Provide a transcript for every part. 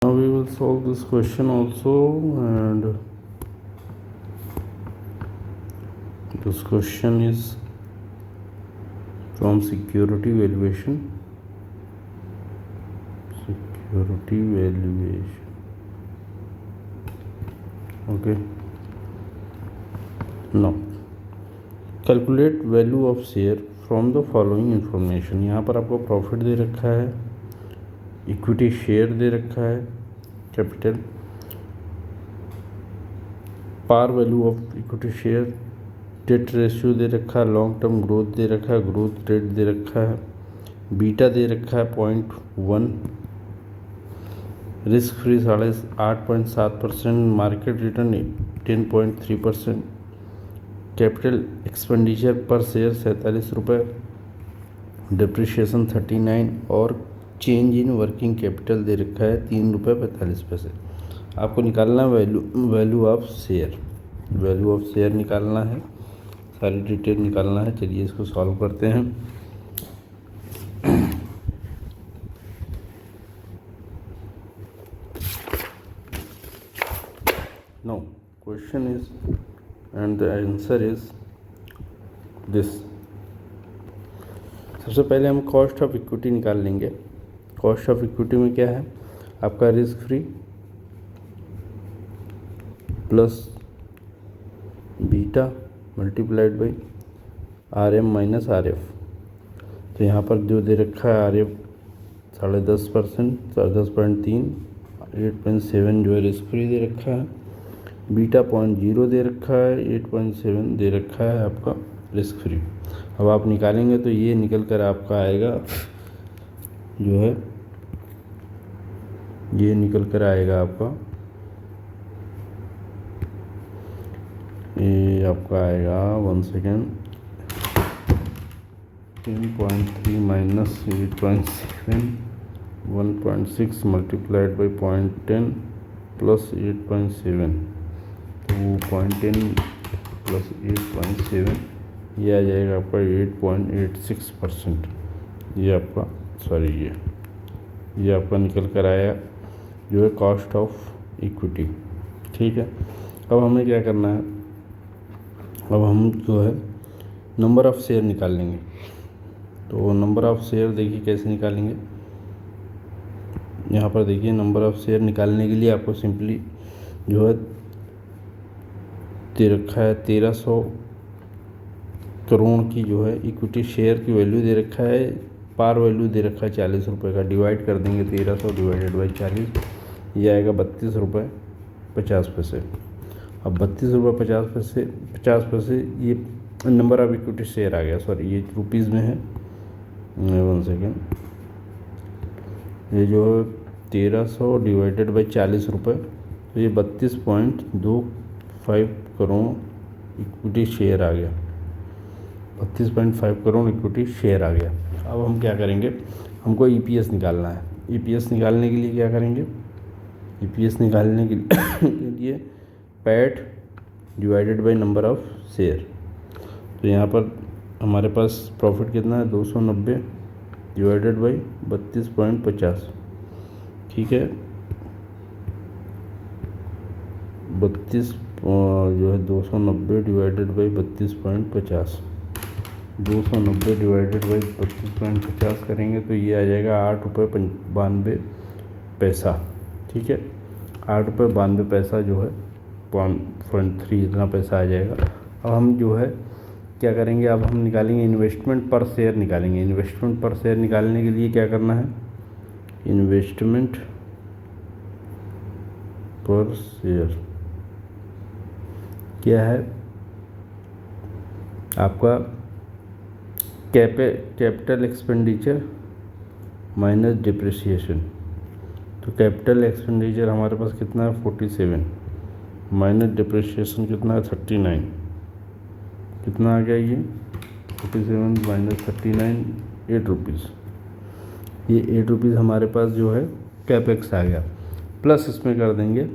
Now we will solve this question also, and this question is from security valuation. Okay. Now calculate value of share from the following information. यहाँ पर आपको profit दे रखा है, equity share दे रखा है, capital, par value of equity share, debt ratio दे रखा है, लॉन्ग टर्म ग्रोथ दे रखा है, ग्रोथ रेट दे रखा है, बीटा दे रखा है 0.1, risk free 8.7%, market return 10.3%, capital expenditure पर शेयर 47 रुपये, डिप्रिशिएशन 39 और चेंज इन वर्किंग कैपिटल दे रखा है 3.45 रुपये। आपको निकालना है value of share. Value of share निकालना है, सारी डिटेल निकालना है। चलिए इसको सॉल्व करते हैं। No question is and the answer is this. सबसे पहले हम कॉस्ट ऑफ इक्विटी निकाल लेंगे। कॉस्ट ऑफ इक्विटी में क्या है आपका, risk free plus beta multiplied by RM minus RF। तो यहाँ पर जो दे रखा है RF 10.5%, 10.3, 8.7 जो है रिस्क फ्री दे रखा है, बीटा 0.0 दे रखा है, 8.7 दे रखा है आपका रिस्क फ्री। अब आप निकालेंगे तो ये निकल कर आपका आएगा जो है, ये निकल कर आएगा आपका, ये आपका आएगा 1 second, 10.3 minus 8.7, 1.6 multiplied by 0.10 plus 8.7, तो 0.10 प्लस 8.7 ये आ जाएगा आपका 8.86%। ये आपका ये आपका निकल कर आया जो है कॉस्ट ऑफ इक्विटी। ठीक है, अब हमें क्या करना है, अब हम जो है नंबर ऑफ़ शेयर निकाल लेंगे। तो नंबर ऑफ़ शेयर देखिए कैसे निकालेंगे। यहाँ पर देखिए नंबर ऑफ़ शेयर निकालने के लिए आपको सिंपली जो है दे रखा है 1300 करोड़ की जो है इक्विटी शेयर की वैल्यू दे रखा है, पार वैल्यू दे रखा है 40 रुपये का। डिवाइड कर देंगे 1300 डिवाइडेड बाई 40, ये आएगा 32 रुपये 50 पैसे। अब 32 रुपये 50 पैसे ये नंबर ऑफ इक्विटी शेयर आ गया। सॉरी, ये रुपीज़ में है, 1 सेकेंड, ये जो 1300 डिवाइडेड बाई 40 रुपये, तो ये 32.25 करोड़ इक्विटी शेयर आ गया। 32.5 करोड़ इक्विटी शेयर आ गया। अब हम क्या करेंगे, हमको EPS निकालना है। EPS निकालने के लिए क्या करेंगे, EPS निकालने के लिए PAT divided by number of share. तो यहाँ पर हमारे पास प्रॉफिट कितना है, 290 डिवाइडेड बाई 32.50। ठीक है, 32 जो है 290 डिवाइडेड बाई 32.50, 290 डिवाइडेड बाई 32.50 करेंगे तो ये आ जाएगा 8.92 पैसा। ठीक है, 8.92 पैसा जो है 0.3 इतना पैसा आ जाएगा। अब हम जो है क्या करेंगे, अब हम निकालेंगे इन्वेस्टमेंट पर शेयर निकालेंगे। इन्वेस्टमेंट पर शेयर निकालने के लिए क्या करना है, इन्वेस्टमेंट पर शेयर क्या है आपका, कैपिटल एक्सपेंडिचर माइनस डिप्रिसिएशन। तो कैपिटल एक्सपेंडिचर हमारे पास कितना है 47, माइनस डिप्रिसिएशन कितना है 39, कितना आ गया ये 47 माइनस 39, 8 रुपीज़। ये 8 रुपीज़ हमारे पास जो है कैपेक्स आ गया। प्लस इसमें कर देंगे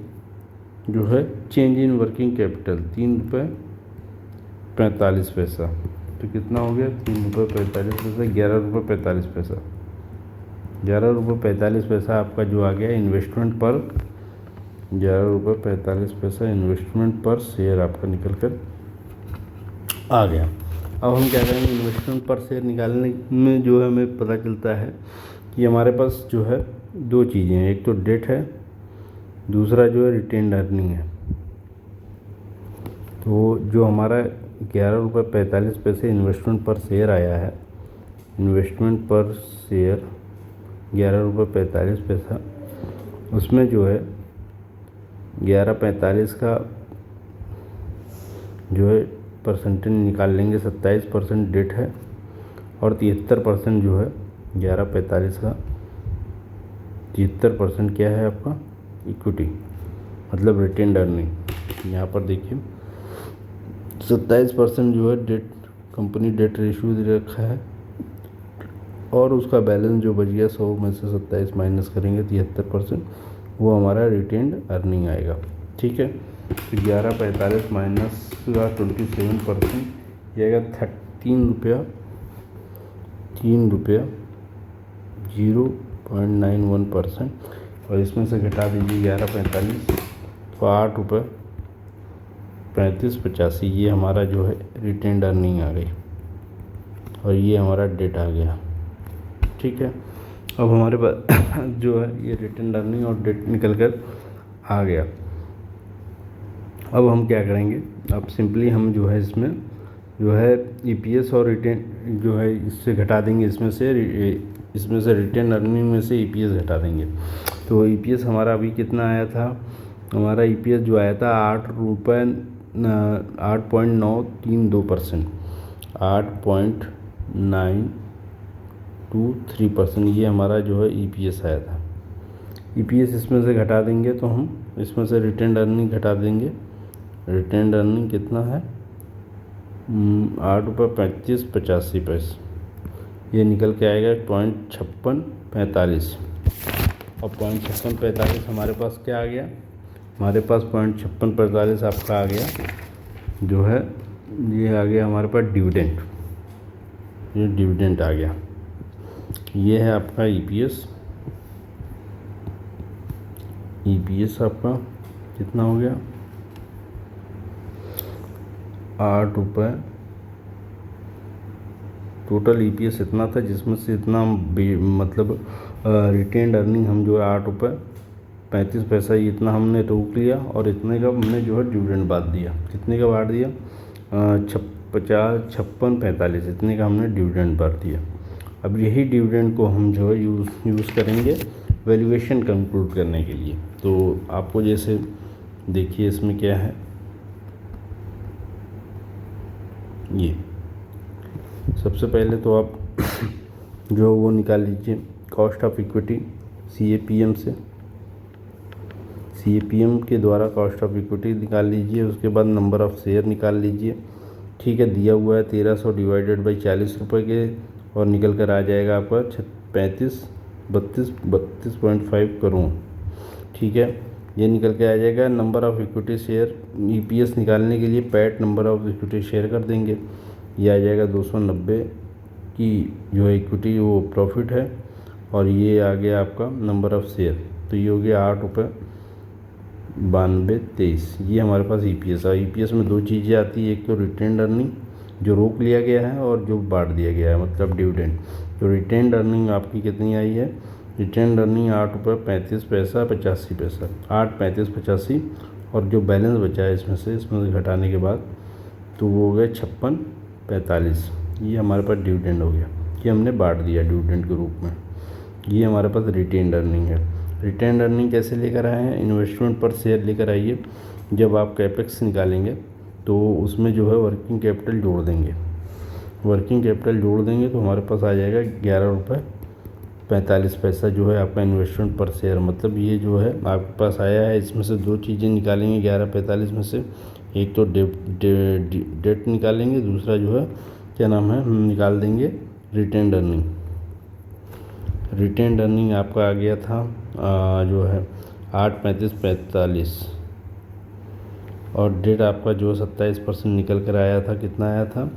जो है चेंज इन वर्किंग कैपिटल 3.45 रुपये। तो कितना हो गया, 3.45 रुपये, 11.45 रुपये। ₹11.45 आपका जो आ गया इन्वेस्टमेंट पर ₹11.45 इन्वेस्टमेंट पर शेयर आपका निकल कर आ गया। अब हम क्या करेंगे, इन्वेस्टमेंट पर शेयर निकालने में जो है हमें पता चलता है कि हमारे पास जो है दो चीज़ें हैं, एक तो डेट है, दूसरा जो है रिटेन्ड अर्निंग है। तो जो हमारा ₹11.45 इन्वेस्टमेंट पर शेयर आया है, इन्वेस्टमेंट पर शेयर ₹11.45, उसमें जो है 11.45 का जो है परसेंटेज निकाल लेंगे। 27% डेट है और 73% जो है 11.45 का 73% क्या है आपका इक्विटी, मतलब रिटेन्ड अर्निंग। यहाँ पर देखिए 27% जो है डेट, कंपनी डेट रेशियो दे रखा है और उसका बैलेंस जो बच गया 100 में से 27 माइनस करेंगे 73%, वो हमारा रिटेन्ड अर्निंग आएगा। ठीक है, तो 11.45 माइनस का 27% ये आएगा ₹3 0.91%, और इसमें से घटा दीजिए 11.45 तो ₹8.3585, ये हमारा जो है रिटेन्ड अर्निंग आ गई और ये हमारा डेट आ गया। ठीक है, अब हमारे पास जो है ये रिटेन्ड अर्निंग और डेट निकल कर आ गया। अब हम क्या करेंगे, अब सिंपली हम जो है इसमें जो है ईपीएस और रिटेन जो है इससे घटा देंगे, इसमें से रिटेन्ड अर्निंग में से ईपीएस घटा देंगे। तो ईपीएस हमारा अभी कितना आया था, हमारा ईपीएस जो आया था ₹8.932%, 8.923%, ये हमारा जो है ईपीएस आया था। ईपीएस इसमें से घटा देंगे तो हम इसमें से रिटेन्ड अर्निंग घटा देंगे। रिटेन्ड अर्निंग कितना है, ₹8.3585, ये निकल के आएगा 0.5645, और 0.5645 हमारे पास क्या आ गया, हमारे पास 0.5645 आपका आ गया जो है, ये आ गया हमारे पास डिविडेंड, ये डिविडेंड आ गया। ये है आपका ईपीएस आपका कितना हो गया, ₹8, टोटल ईपीएस इतना था, जिसमें से इतना मतलब रिटेन्ड अर्निंग हम जो है ₹8.35 इतना हमने रोक लिया, और इतने का हमने जो है डिविडेंड बांट दिया। कितने का बांट दिया, 56.45, इतने का हमने डिविडेंड बांट दिया। अब यही डिविडेंड को हम जो है यूज़ करेंगे वैल्यूएशन कंक्लूड करने के लिए। तो आपको जैसे देखिए इसमें क्या है, ये सबसे पहले तो आप जो वो निकाल लीजिए कॉस्ट ऑफ इक्विटी CAPM से, CAPM के द्वारा कॉस्ट ऑफ इक्विटी निकाल लीजिए। उसके बाद नंबर ऑफ़ शेयर निकाल लीजिए। ठीक है, दिया हुआ है 1300 डिवाइडेड बाई 40 रुपये के, और निकल कर आ जाएगा आपका 32.5 करोड़। ठीक है, ये निकल के आ जाएगा। Number of equity share EPS निकालने के लिए PAT number of equity share कर देंगे, ये आ जाएगा 290 की जो है इक्विटी वो प्रॉफिट है, और ये आ गया आपका नंबर ऑफ़ शेयर, तो ये हो गया ₹8.9223। ये हमारे पास EPS है। EPS में दो चीज़ें आती है, एक तो रिटेन्ड अर्निंग जो रोक लिया गया है, और जो बांट दिया गया है मतलब डिविडेंड। तो रिटेन्ड अर्निंग आपकी कितनी आई है, रिटेन्ड अर्निंग ₹8.3585, 8.3585, और जो बैलेंस बचा है इसमें से घटाने के बाद तो वो हो गया 56.45। ये हमारे पास डिविडेंड हो गया, ये हमने बांट दिया डिविडेंड के रूप में। ये हमारे पास रिटेन्ड अर्निंग है। रिटेन्ड अर्निंग कैसे लेकर आए हैं, इन्वेस्टमेंट पर शेयर लेकर आइए। जब आप कैपेक्स निकालेंगे तो उसमें जो है वर्किंग कैपिटल जोड़ देंगे, वर्किंग कैपिटल जोड़ देंगे तो हमारे पास आ जाएगा ₹11.45 जो है आपका इन्वेस्टमेंट पर शेयर। मतलब ये जो है आपके पास आया है, इसमें से दो चीज़ें निकालेंगे 11.45 में से, एक तो डेट निकालेंगे, दूसरा जो है क्या नाम है हम निकाल देंगे रिटेन्ड अर्निंग। रिटेन्ड अर्निंग आपका आ गया था जो है 8.3545, और डेट आपका जो 27% निकल कर आया था, कितना आया था,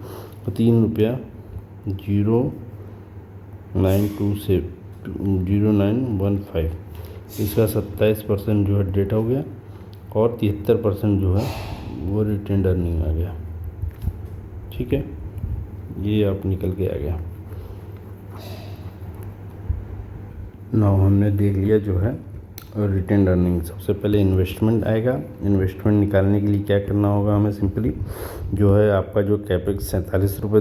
₹3.0927 0915, इसका 27% जो है डेट हो गया और 73% जो है वो रिटेन्ड अर्निंग आ गया। ठीक है, ये आप निकल के आ गया। नाउ हमने देख लिया जो है रिटेन्ड अर्निंग। सबसे पहले इन्वेस्टमेंट आएगा। इन्वेस्टमेंट निकालने के लिए क्या करना होगा हमें, सिंपली जो है आपका जो कैपेक्स 47 रुपये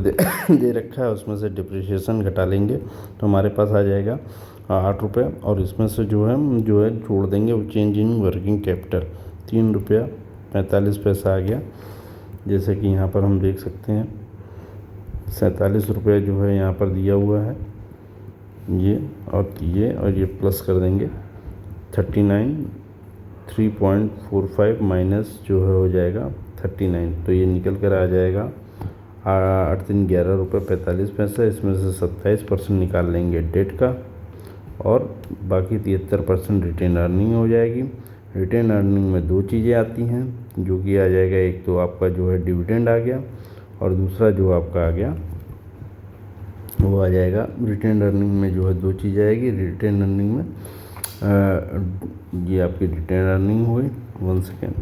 दे रखा है उसमें से डिप्रिशिएशन घटा लेंगे तो हमारे पास आ जाएगा 8 रुपये, और इसमें से जो है जोड़ देंगे वो चेंज इन वर्किंग कैपिटल 3 रुपया 45 पैसा आ गया। जैसे कि यहाँ पर हम देख सकते हैं 47 रुपये जो है यहाँ पर दिया हुआ है, ये और ये प्लस कर देंगे 3.45 माइनस जो है हो जाएगा 39, तो ये निकल कर आ जाएगा 8×3 = 11 रुपये 45 पैसा। इसमें से 27% निकाल लेंगे डेट का और बाकी 73% रिटेन अर्निंग हो जाएगी। रिटेन अर्निंग में दो चीज़ें आती हैं जो कि आ जाएगा, एक तो आपका जो है डिविडेंड आ गया और दूसरा जो आपका आ गया वो आ जाएगा रिटेन अर्निंग में जो है दो चीज़ें आएगी। रिटेन अर्निंग में ये आपकी रिटेन अर्निंग हुई, 1 सेकेंड,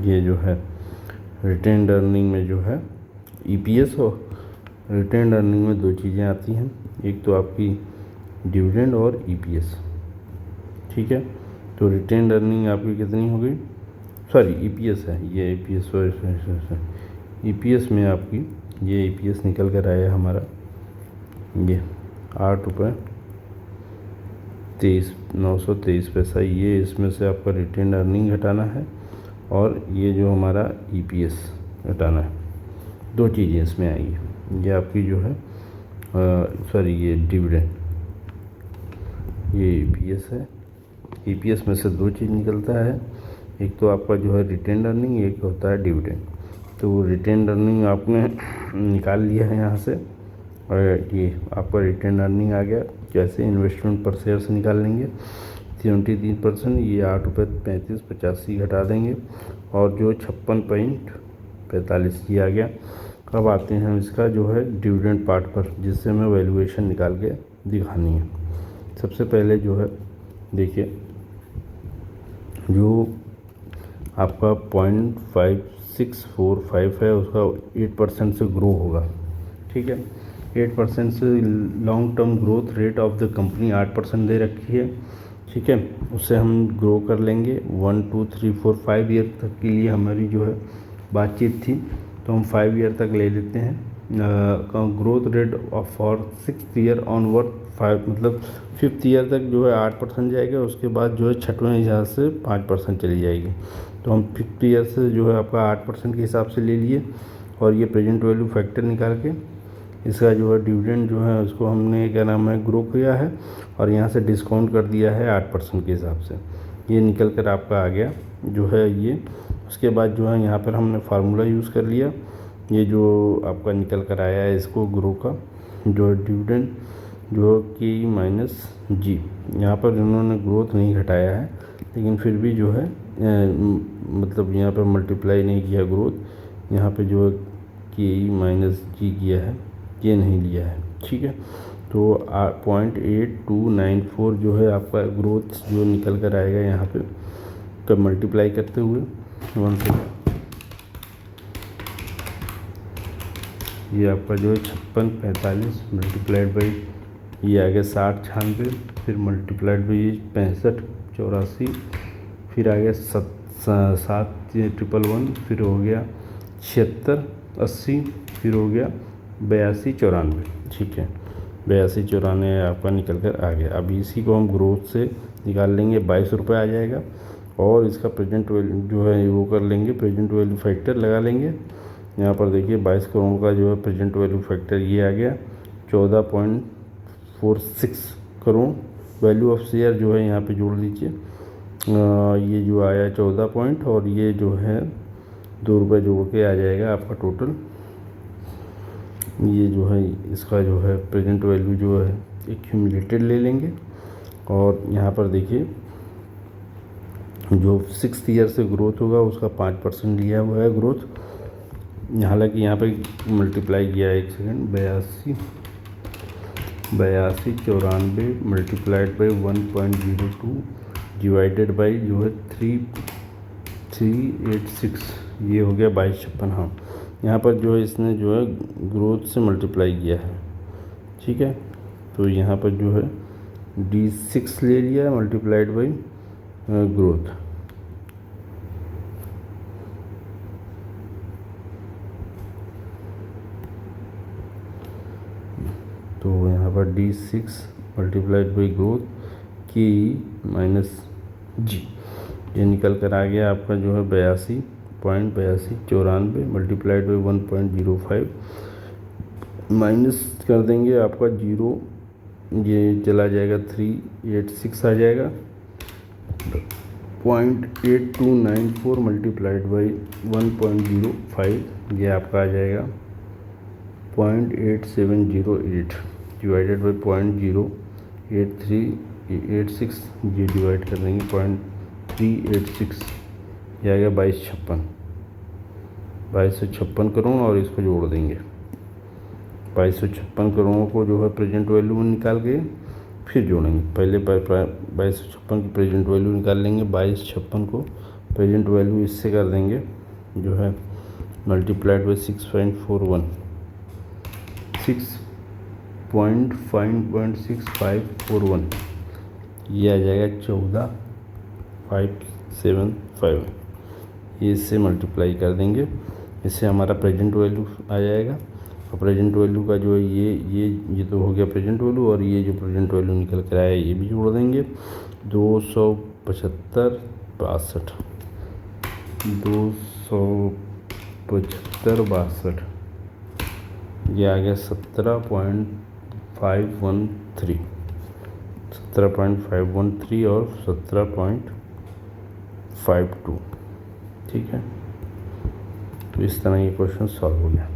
ये जो है रिटेन अर्निंग में जो है ईपीएस हो। रिटेन अर्निंग में दो चीज़ें आती हैं, एक तो आपकी डिविडेंड और ईपीएस। ठीक है, तो रिटेन अर्निंग आपकी कितनी हो गई, सॉरी ईपीएस है ये, ईपीएस ईपीएस में आपकी ये ईपीएस निकल कर आया हमारा ये 8 रुपये 923 पैसा। ये इसमें से आपका रिटेन अर्निंग घटाना है और ये जो हमारा ईपीएस घटाना है, दो चीज़ें इसमें आएगी। ये आपकी जो है सॉरी ये डिविडेंड, ये ईपीएस है। ईपीएस में से दो चीज़ निकलता है, एक तो आपका जो है रिटेन अर्निंग, एक होता है डिविडेंड। तो रिटेन अर्निंग आपने निकाल लिया है यहाँ से और ये आपका रिटेन अर्निंग आ गया। कैसे, इन्वेस्टमेंट पर शेयर से निकाल लेंगे 73%, ये 8 रुपये 35 घटा देंगे और जो 56.45 ये आ गया। अब आते हैं इसका जो है डिविडेंड पार्ट पर, जिससे हमें वैल्यूएशन निकाल के दिखानी है। सबसे पहले जो है देखिए, जो आपका 0.5645 है उसका 8% से ग्रो होगा। ठीक है, 8% से long term growth rate of the company 8% दे रखी है। ठीक है, उससे हम ग्रो कर लेंगे 1 2 3 4 5 ईयर तक के लिए हमारी जो है बातचीत थी, तो हम 5 ईयर तक ले लेते हैं। Growth rate of for 6th year onward 5, मतलब 5th ईयर तक जो है 8% जाएगा, उसके बाद जो है 6वें हिसाब से 5% चली जाएगी। तो हम 5th ईयर से जो है आपका 8% के हिसाब से ले लिए और ये प्रेजेंट वैल्यू फैक्टर निकाल के इसका जो है डिविडेंड जो है उसको हमने क्या नाम है ग्रो किया है और यहाँ से डिस्काउंट कर दिया है 8% के हिसाब से। ये निकल कर आपका आ गया जो है ये। उसके बाद जो है यहाँ पर हमने फार्मूला यूज़ कर लिया, ये जो आपका निकल कर आया है इसको ग्रो का जो है डिविडेंड जो कि -G। यहाँ पर इन्होंने ग्रोथ नहीं घटाया है, लेकिन फिर भी जो है मतलब यहाँ पर मल्टीप्लाई नहीं किया ग्रोथ, यहाँ पे जो है K-G किया है, ये नहीं लिया है। ठीक है, तो 0.8294 जो है आपका ग्रोथ जो निकल कर आएगा यहाँ पे कब मल्टीप्लाई करते हुए 1 से, ये आपका जो है 5645 मल्टीप्लाइड बाई ये आ गया 6096, फिर मल्टीप्लाइड बाई 6584, फिर आ गया 7111, फिर हो गया 7680, फिर हो गया 8294। ठीक है, 8294 आपका निकल कर आ गया। अब इसी को हम ग्रोथ से निकाल लेंगे, 22 रुपये आ जाएगा और इसका प्रेजेंट वैल्यू जो है वो कर लेंगे, प्रेजेंट वैल्यू फैक्टर लगा लेंगे। यहाँ पर देखिए 22 करोड़ का जो है प्रेजेंट वैल्यू फैक्टर ये आ गया 14.46 करोड़। वैल्यू ऑफ शेयर जो है यहाँ पे जोड़ लीजिए, ये जो आया 14 पॉइंट और ये जो है 2 रुपये जोड़ के आ जाएगा आपका टोटल। ये जो है इसका जो है प्रेजेंट वैल्यू जो है एक्यूमुलेटेड ले लेंगे और यहाँ पर देखिए जो 6th ईयर से ग्रोथ होगा उसका 5% लिया हुआ है ग्रोथ। हालांकि यहाँ पे मल्टीप्लाई किया है, 1 second, 8294 multiplied by 1.02 divided by जो है 3386, ये हो गया 2256। हाँ, यहाँ पर जो है इसने जो है ग्रोथ से मल्टीप्लाई किया है, ठीक है। तो यहाँ पर जो है D6 ले लिया है मल्टीप्लाइड बाई ग्रोथ। तो यहाँ पर D6 मल्टीप्लाइड बाई ग्रोथ की माइनस जी, ये निकल कर आ गया आपका जो है 82.8294 मल्टीप्लाइड बाई 1.05 माइनस कर देंगे आपका 0, ये चला जाएगा 386 आ जाएगा। 0.8294 मल्टीप्लाइड बाई 1.05 ये आपका आ जाएगा 0.8708 डिवाइडेड बाई 0.08386, ये डिवाइड कर देंगे 0.386, ये आ गया 2256 करोड़, और इसको जोड़ देंगे 2256 करोड़ को जो है प्रेजेंट वैल्यू में निकाल के फिर जोड़ेंगे। पहले 2256 की प्रेजेंट वैल्यू निकाल लेंगे, 2256 को प्रेजेंट वैल्यू इससे कर देंगे जो है मल्टीप्लाइड बाई 6.6541, ये आ जाएगा 14575, ये इससे मल्टीप्लाई कर देंगे, इससे हमारा प्रेजेंट वैल्यू आ जाएगा। और प्रेजेंट वैल्यू का जो है ये तो हो गया प्रेजेंट वैल्यू, और ये जो प्रेजेंट वैल्यू निकल कर आया ये भी जोड़ देंगे 275 ये आ गया 17.513 और 17.52, ठीक है। तो इस तरह ये क्वेश्चन सॉल्व हो गया।